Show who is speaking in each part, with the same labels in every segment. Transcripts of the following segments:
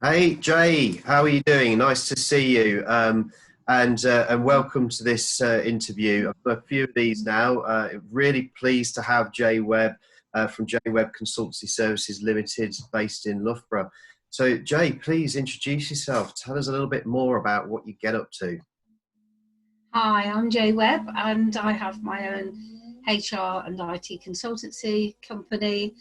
Speaker 1: Hey Jay, how are you doing? Nice to see you, and welcome to this interview. I've got a few of these now. Really pleased to have Jay Webb from Jay Webb Consultancy Services Limited, based in Loughborough. So Jay, please introduce yourself. Tell us a little bit more about what you get up to.
Speaker 2: Hi, I'm Jay Webb, and I have my own HR and IT consultancy company.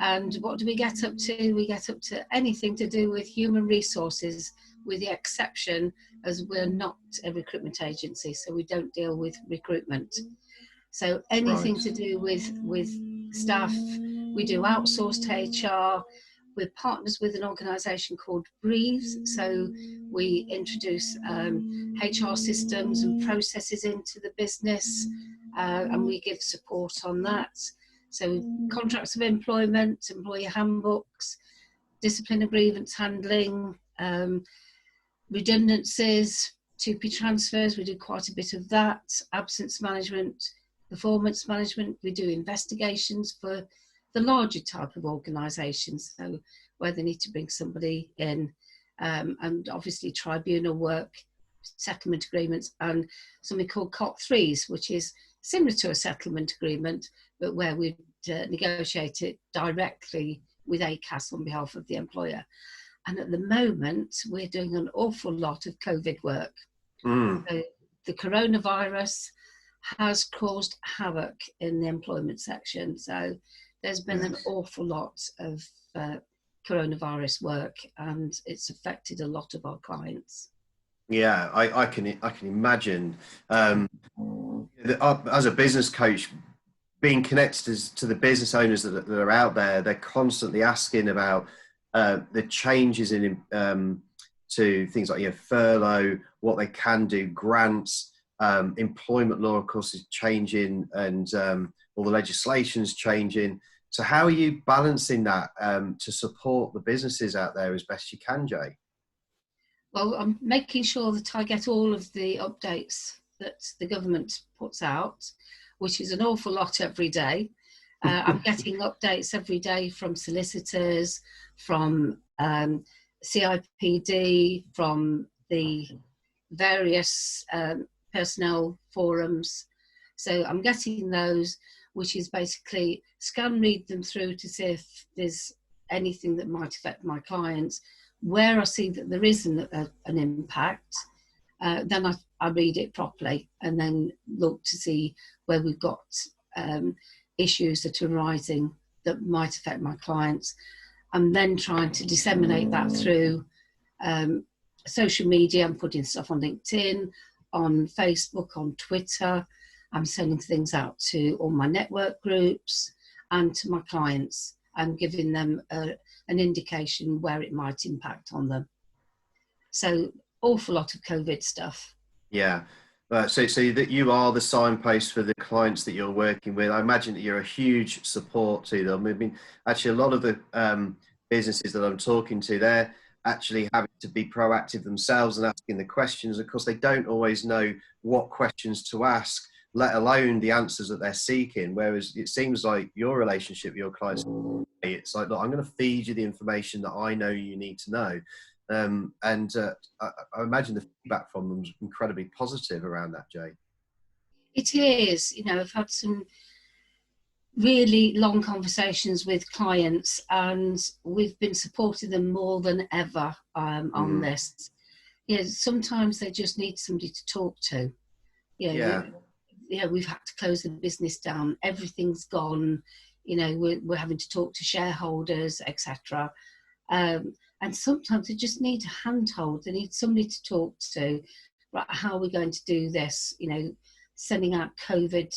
Speaker 2: And what do we get up to? We get up to anything to do with human resources, with the exception as we're not a recruitment agency, so we don't deal with recruitment. So anything to do with staff, we do outsourced HR. We're partners with an organisation called Breathe, so we introduce HR systems and processes into the business, and we give support on that. So contracts of employment, employee handbooks, discipline and grievance handling, redundancies, 2P transfers, we do quite a bit of that, absence management, performance management, we do investigations for the larger type of organisations, so where they need to bring somebody in, and obviously tribunal work, settlement agreements, and something called COP3s, which is similar to a settlement agreement, but where we negotiate it directly with ACAS on behalf of the employer. And at the moment, we're doing an awful lot of COVID work. So the coronavirus has caused havoc in the employment section. So there's been an awful lot of coronavirus work, and it's affected a lot of our clients.
Speaker 1: Yeah, I can imagine. As a business coach, being connected to the business owners that are out there, they're constantly asking about the changes in to things like furlough, what they can do, grants, employment law, of course, is changing, and all the legislation's changing. So how are you balancing that to support the businesses out there as best you can, Jay?
Speaker 2: Well, I'm making sure that I get all of the updates that the government puts out, which is an awful lot every day. I'm getting updates every day from solicitors, from CIPD, from the various personnel forums. So I'm getting those, which is basically read them through to see if there's anything that might affect my clients. Where I see that there isn't an impact, then I read it properly and then look to see where we've got issues that are arising that might affect my clients. I'm then trying to disseminate that through social media. I'm putting stuff on LinkedIn, on Facebook, on Twitter. I'm sending things out to all my network groups and to my clients, and giving them an indication where it might impact on them. So awful lot of COVID stuff.
Speaker 1: Yeah. So that you are the signpost for the clients that you're working with. I imagine that you're a huge support to them. I mean, actually, a lot of the businesses that I'm talking to, they're actually having to be proactive themselves and asking the questions. Of course, they don't always know what questions to ask, let alone the answers that they're seeking. Whereas it seems like your relationship with your clients, it's like, look, I'm going to feed you the information that I know you need to know. I imagine the feedback from them is incredibly positive around that, Jay.
Speaker 2: It is. I've had some really long conversations with clients, and we've been supporting them more than ever on this. Sometimes they just need somebody to talk to. We've had to close the business down. Everything's gone. We're having to talk to shareholders, etc. And sometimes they just need a handhold. They need somebody to talk to. Right, how are we going to do this? Sending out COVID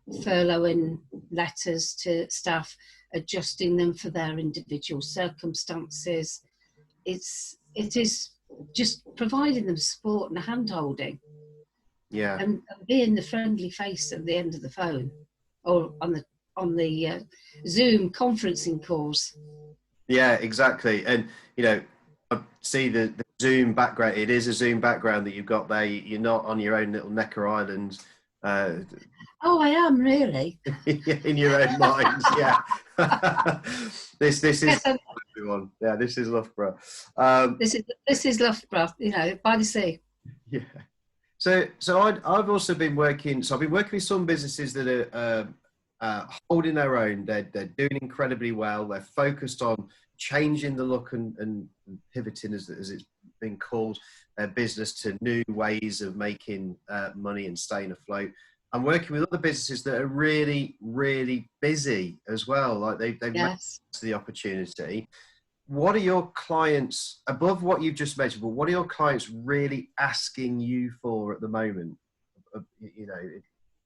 Speaker 2: furloughing letters to staff, adjusting them for their individual circumstances. It is just providing them support and hand-holding.
Speaker 1: Yeah.
Speaker 2: And being the friendly face at the end of the phone, or on the Zoom conferencing calls.
Speaker 1: Yeah, exactly. And I see the Zoom background. It is a Zoom background that you've got there. You're not on your own little Necker Island.
Speaker 2: Oh, I am really.
Speaker 1: In your own mind, yeah. This is everyone. Yeah, this is Loughborough.
Speaker 2: This is Loughborough, you know, by the sea.
Speaker 1: Yeah. So I've also been working. So I've been working with some businesses that are holding their own. They're doing incredibly well. They're focused on changing the look and pivoting, as it's been called, their business to new ways of making money and staying afloat. I'm working with other businesses that are really, really busy as well. Like they've
Speaker 2: Yes.
Speaker 1: the opportunity. What are your clients, above what you've just mentioned, but what are your clients really asking you for at the moment? You know,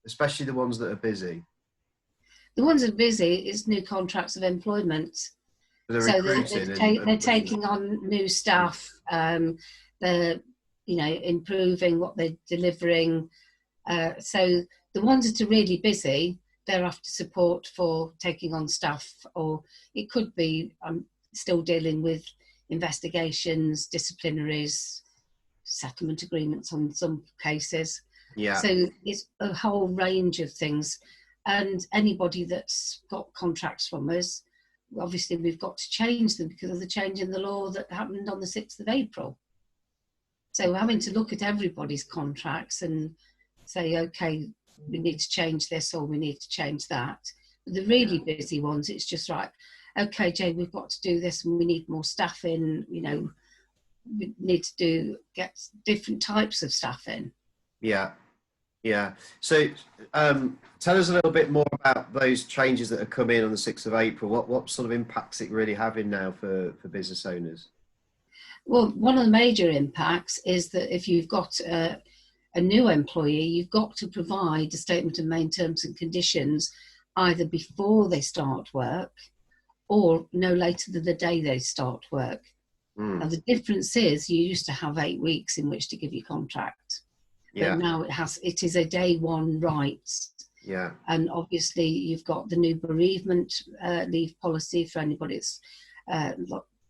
Speaker 1: especially the ones that are busy.
Speaker 2: The ones that are busy is new contracts of employment. So they're taking on new staff. They're, you know, improving what they're delivering. So the ones that are really busy, they're after support for taking on staff, or it could be still dealing with investigations, disciplinaries, settlement agreements on some cases.
Speaker 1: Yeah.
Speaker 2: So it's a whole range of things. And anybody that's got contracts from us, obviously we've got to change them because of the change in the law that happened on the 6th of April. So we're having to look at everybody's contracts and say, okay, we need to change this or we need to change that. But the really busy ones, it's just right, okay, Jay, we've got to do this and we need more staff in, you know, we need to get different types of staff in.
Speaker 1: Yeah. Yeah. So tell us a little bit more about those changes that have come in on the 6th of April. What sort of impacts it really having now for business owners?
Speaker 2: Well, one of the major impacts is that if you've got a new employee, you've got to provide a statement of main terms and conditions either before they start work or no later than the day they start work. Now, the difference is you used to have 8 weeks in which to give your contract. But now it is a day one right.
Speaker 1: Yeah.
Speaker 2: And obviously you've got the new bereavement leave policy for anybody that's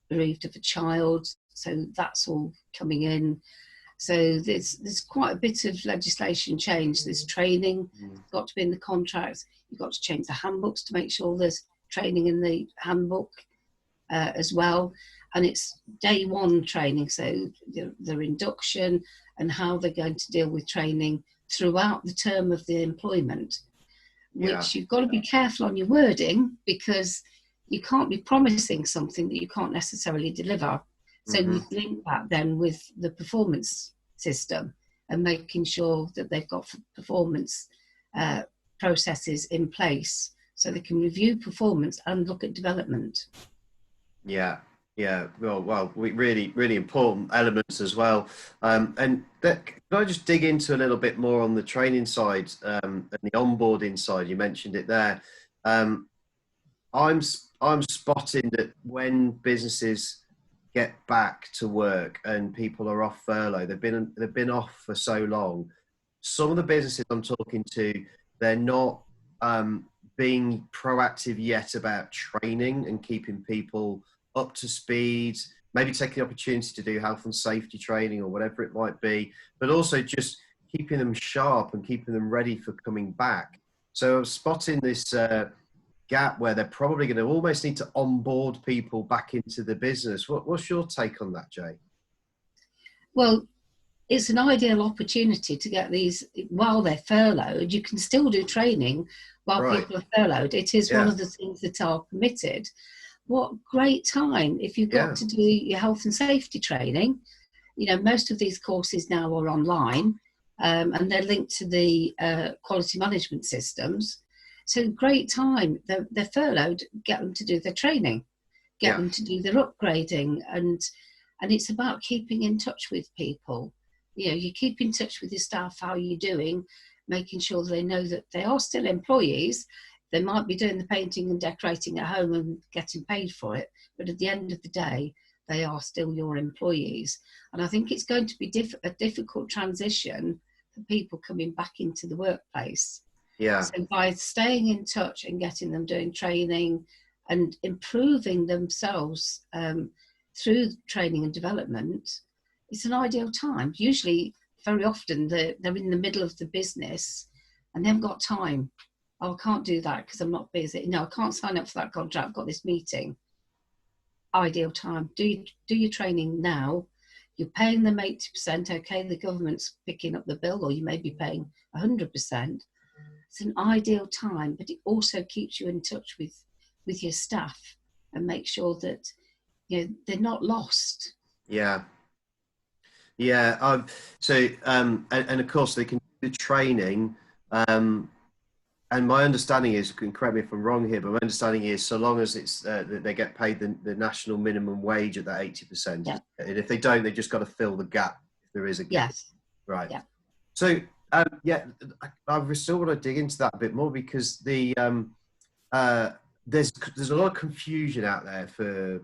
Speaker 2: bereaved of a child. So that's all coming in. So there's quite a bit of legislation change. There's training, got to be in the contracts. You've got to change the handbooks to make sure there's training in the handbook as well. And it's day one training, so their induction and how they're going to deal with training throughout the term of the employment, which you've got to be careful on your wording because you can't be promising something that you can't necessarily deliver. So we link that then with the performance system and making sure that they've got performance processes in place so they can review performance and look at development.
Speaker 1: Yeah. Yeah, well, really, really important elements as well. And can I just dig into a little bit more on the training side and the onboarding side? You mentioned it there. I'm spotting that when businesses get back to work and people are off furlough, they've been off for so long. Some of the businesses I'm talking to, they're not being proactive yet about training and keeping people up to speed, maybe taking the opportunity to do health and safety training or whatever it might be, but also just keeping them sharp and keeping them ready for coming back. So I'm spotting this gap where they're probably going to almost need to onboard people back into the business. What's your take on that, Jay?
Speaker 2: Well, it's an ideal opportunity to get these while they're furloughed. You can still do training while people are furloughed. It is one of the things that are permitted. What great time if you've got to do your health and safety training. You know, most of these courses now are online and they're linked to the quality management systems. So great time. They're furloughed, get them to do their training, get them to do their upgrading. And it's about keeping in touch with people. You know, you keep in touch with your staff, how you're doing, making sure they know that they are still employees. They might be doing the painting and decorating at home and getting paid for it, but at the end of the day, they are still your employees. And I think it's going to be a difficult transition for people coming back into the workplace.
Speaker 1: Yeah.
Speaker 2: So by staying in touch and getting them doing training and improving themselves through training and development, it's an ideal time. Usually, very often, they're in the middle of the business and they haven't got time. Oh, I can't do that because I'm not busy. No, I can't sign up for that contract. I've got this meeting. ideal time. Do your training now. You're paying them 80%. Okay, the government's picking up the bill, or you may be paying 100%. It's an ideal time, but it also keeps you in touch with your staff and make sure that they're not lost.
Speaker 1: Yeah. And of course they can do the training. And my understanding is, correct me if I'm wrong here, but my understanding is so long as it's they get paid the national minimum wage at that 80%.
Speaker 2: Yeah.
Speaker 1: And if they don't, they just got to fill the gap if there is a gap.
Speaker 2: Yes.
Speaker 1: Right.
Speaker 2: Yeah.
Speaker 1: So I still want to dig into that a bit more, because there's a lot of confusion out there for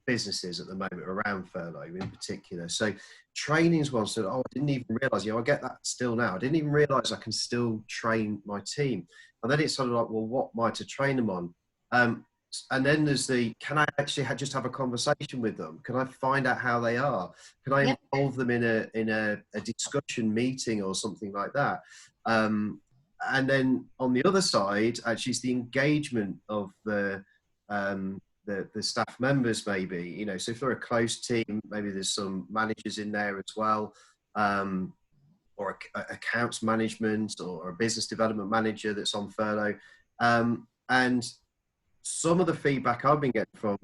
Speaker 1: businesses at the moment around furlough in particular. So training's one. So I didn't even realise, I get that still now. I didn't even realise I can still train my team. And then it's sort of like, well, what am I to train them on? And then there's can I actually just have a conversation with them? Can I find out how they are? Can I involve them in a discussion meeting or something like that? And then on the other side, actually, it's the engagement of the staff members, maybe, so if they're a close team, maybe there's some managers in there as well, or accounts management, or a business development manager that's on furlough. And some of the feedback I've been getting from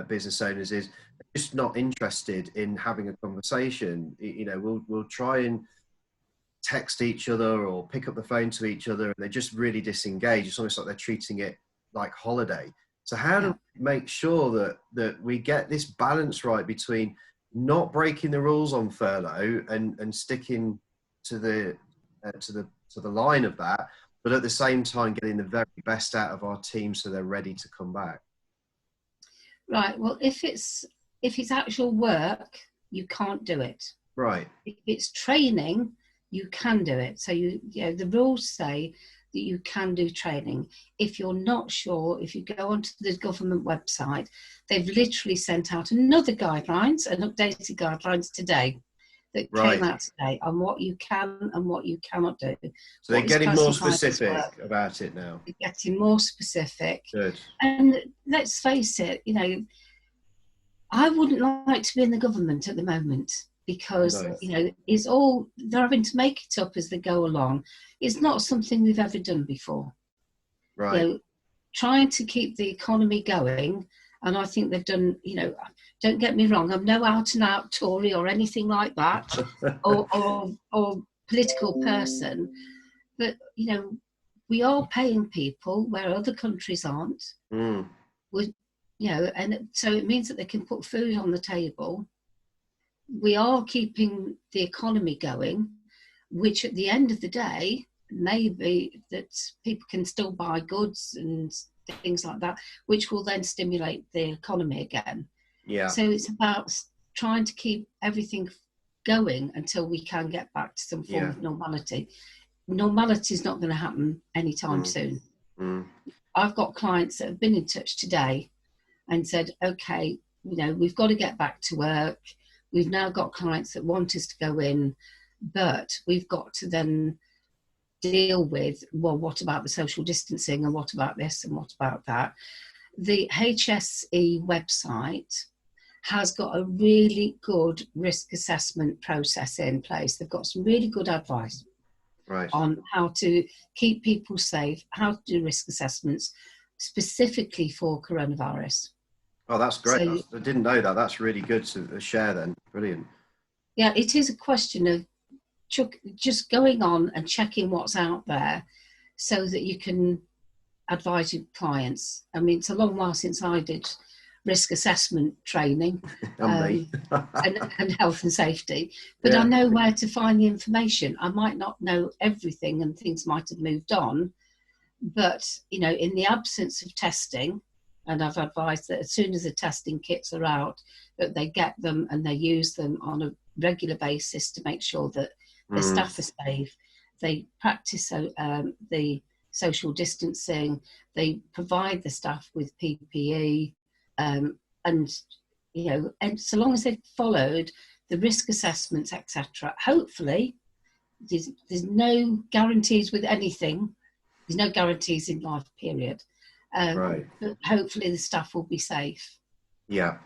Speaker 1: business owners is they're just not interested in having a conversation. We'll try and text each other or pick up the phone to each other, and they're just really disengaged. It's almost like they're treating it like holiday. So how do we make sure that we get this balance right between not breaking the rules on furlough and sticking to the line of that, but at the same time getting the very best out of our team so they're ready to come back?
Speaker 2: Right. Well, if it's actual work, you can't do it.
Speaker 1: Right.
Speaker 2: If it's training, you can do it. So the rules say that you can do training. If you're not sure, if you go onto the government website, they've literally sent out another guidelines, an updated guidelines today that came out today on what you can and what you cannot do.
Speaker 1: So they're getting more specific about it now.
Speaker 2: They're getting more specific.
Speaker 1: Good.
Speaker 2: And let's face it, I wouldn't like to be in the government at the moment, because it's all, they're having to make it up as they go along. It's not something we've ever done before.
Speaker 1: Right.
Speaker 2: Trying to keep the economy going, and I think they've done, don't get me wrong, I'm no out and out Tory or anything like that, or political person, but we are paying people where other countries aren't. And so it means that they can put food on the table. We are keeping the economy going, which at the end of the day, maybe that people can still buy goods and things like that, which will then stimulate the economy again.
Speaker 1: Yeah.
Speaker 2: So it's about trying to keep everything going until we can get back to some form of normality. Normality is not going to happen anytime soon. I've got clients that have been in touch today and said, okay, we've got to get back to work. We've now got clients that want us to go in, but we've got to then deal with, well, what about the social distancing, and what about this, and what about that? The HSE website has got a really good risk assessment process in place. They've got some really good advice on how to keep people safe, how to do risk assessments specifically for coronavirus.
Speaker 1: Oh, that's great. I didn't know that. That's really good to share then. Brilliant.
Speaker 2: Yeah, it is a question of just going on and checking what's out there so that you can advise your clients. I mean, it's a long while since I did risk assessment training and health and safety, but I know where to find the information. I might not know everything and things might have moved on, but, in the absence of testing, and I've advised that as soon as the testing kits are out, that they get them and they use them on a regular basis to make sure that the staff are safe. They practice the social distancing. They provide the staff with PPE, and so long as they've followed the risk assessments, etc. Hopefully, there's no guarantees with anything. There's no guarantees in life, period. But hopefully the staff will be safe.
Speaker 1: Yeah.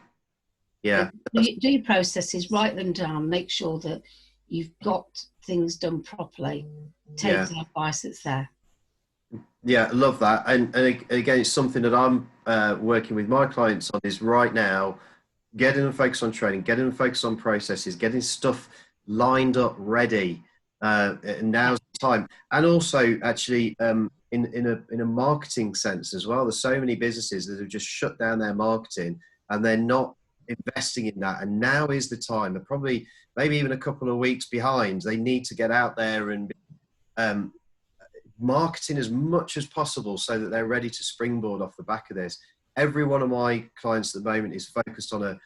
Speaker 1: Yeah.
Speaker 2: Do your processes, write them down, make sure that you've got things done properly. Take the advice that's there.
Speaker 1: Yeah, I love that. And again, it's something that I'm working with my clients on is right now, getting them focused on training, getting them focused on processes, getting stuff lined up, ready. And now's the time. And also, actually, in a marketing sense as well, there's so many businesses that have just shut down their marketing and they're not investing in that. And now is the time. They're probably maybe even a couple of weeks behind. They need to get out there and marketing as much as possible so that they're ready to springboard off the back of this. Every one of my clients at the moment is focused on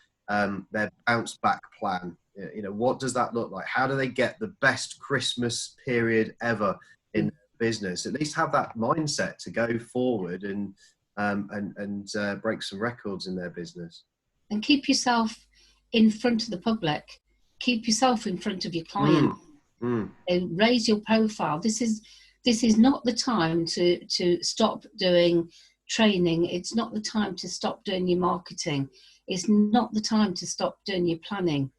Speaker 1: their bounce back plan. You know, what does that look like? How do they get the best Christmas period ever in business? At least have that mindset to go forward and break some records in their business.
Speaker 2: And keep yourself in front of the public. Keep yourself in front of your client. And raise your profile. This is not the time to stop doing training. It's not the time to stop doing your marketing. It's not the time to stop doing your planning.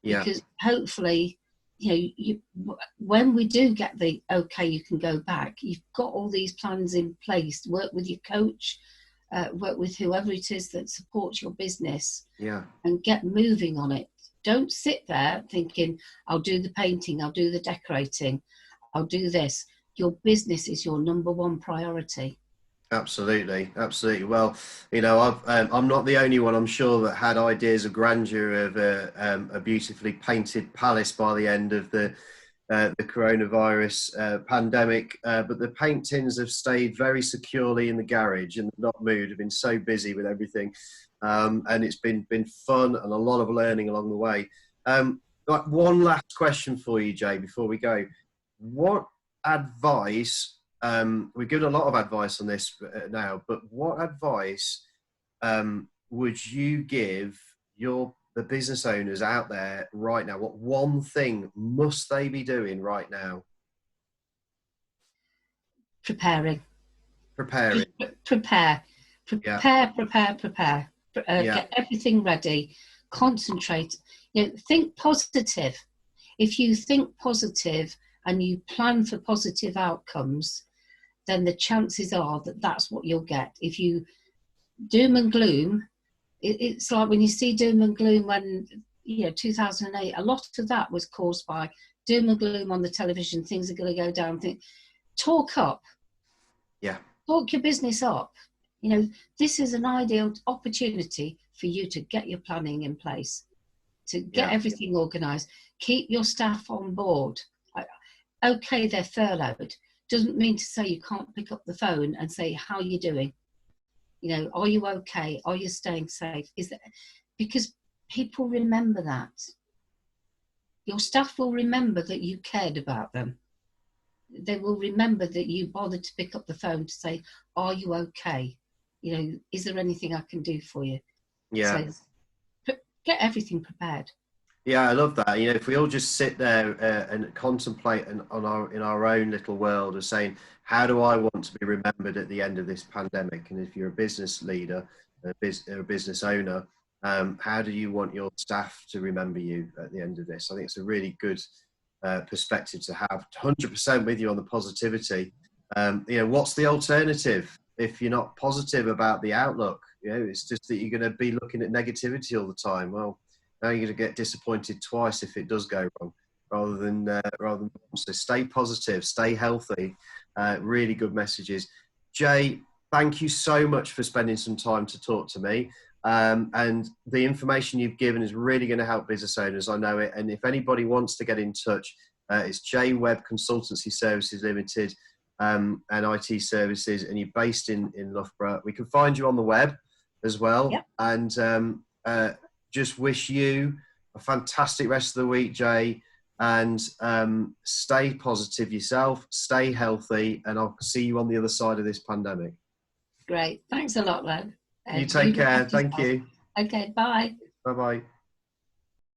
Speaker 2: Because hopefully, you know, when we do get the okay, you can go back, you've got all these plans in place. Work with your coach, work with whoever it is that supports your business, and get moving on it. Don't sit there thinking, I'll do the painting, I'll do the decorating, I'll do this. Your business is your number one priority. Absolutely.
Speaker 1: Well, you know, I'm not the only one, I'm sure, that had ideas of grandeur of a beautifully painted palace by the end of the coronavirus pandemic, but the paint tins have stayed very securely in the garage and not moved. Have been so busy with everything, and it's been fun and a lot of learning along the way. Like one last question for you, Jay, before we go. What advice? We've given a lot of advice on this now, but what advice would you give the business owners out there right now? What one thing must they be doing right now?
Speaker 2: Preparing.
Speaker 1: Prepare.
Speaker 2: Get everything ready. Concentrate. You know, think positive. If you think positive and you plan for positive outcomes, then the chances are that that's what you'll get. If you doom and gloom, it's like when you see doom and gloom when, 2008, a lot of that was caused by doom and gloom on the television. Things are going to go down. Talk up.
Speaker 1: Yeah.
Speaker 2: Talk your business up. You know, this is an ideal opportunity for you to get your planning in place, to get everything organised. Keep your staff on board. Okay, they're furloughed. Doesn't mean to say you can't pick up the phone and say, how are you doing? You know, are you okay? Are you staying safe? Because people remember that. Your staff will remember that you cared about them. They will remember that you bothered to pick up the phone to say, are you okay? You know, is there anything I can do for you?
Speaker 1: Yeah.
Speaker 2: So get everything prepared.
Speaker 1: Yeah, I love that. You know, if we all just sit there and contemplate in our own little world of saying, how do I want to be remembered at the end of this pandemic? And if you're a business leader, a business owner, how do you want your staff to remember you at the end of this? I think it's a really good perspective to have. 100% with you on the positivity. You know, what's the alternative if you're not positive about the outlook? You know, it's just that you're going to be looking at negativity all the time. Well, now you're going to get disappointed twice if it does go wrong, rather than so stay positive, stay healthy. Really good messages. Jay, thank you so much for spending some time to talk to me. And the information you've given is really going to help business owners. I know it. And if anybody wants to get in touch, it's Jay Webb Consultancy Services Limited and IT Services, and you're based in Loughborough. We can find you on the web as well.
Speaker 2: Yep.
Speaker 1: And just wish you a fantastic rest of the week, Jay, and stay positive yourself, stay healthy, and I'll see you on the other side of this pandemic.
Speaker 2: Great. Thanks a lot, Len.
Speaker 1: You take care. Thank you.
Speaker 2: Okay, bye.
Speaker 1: Bye-bye.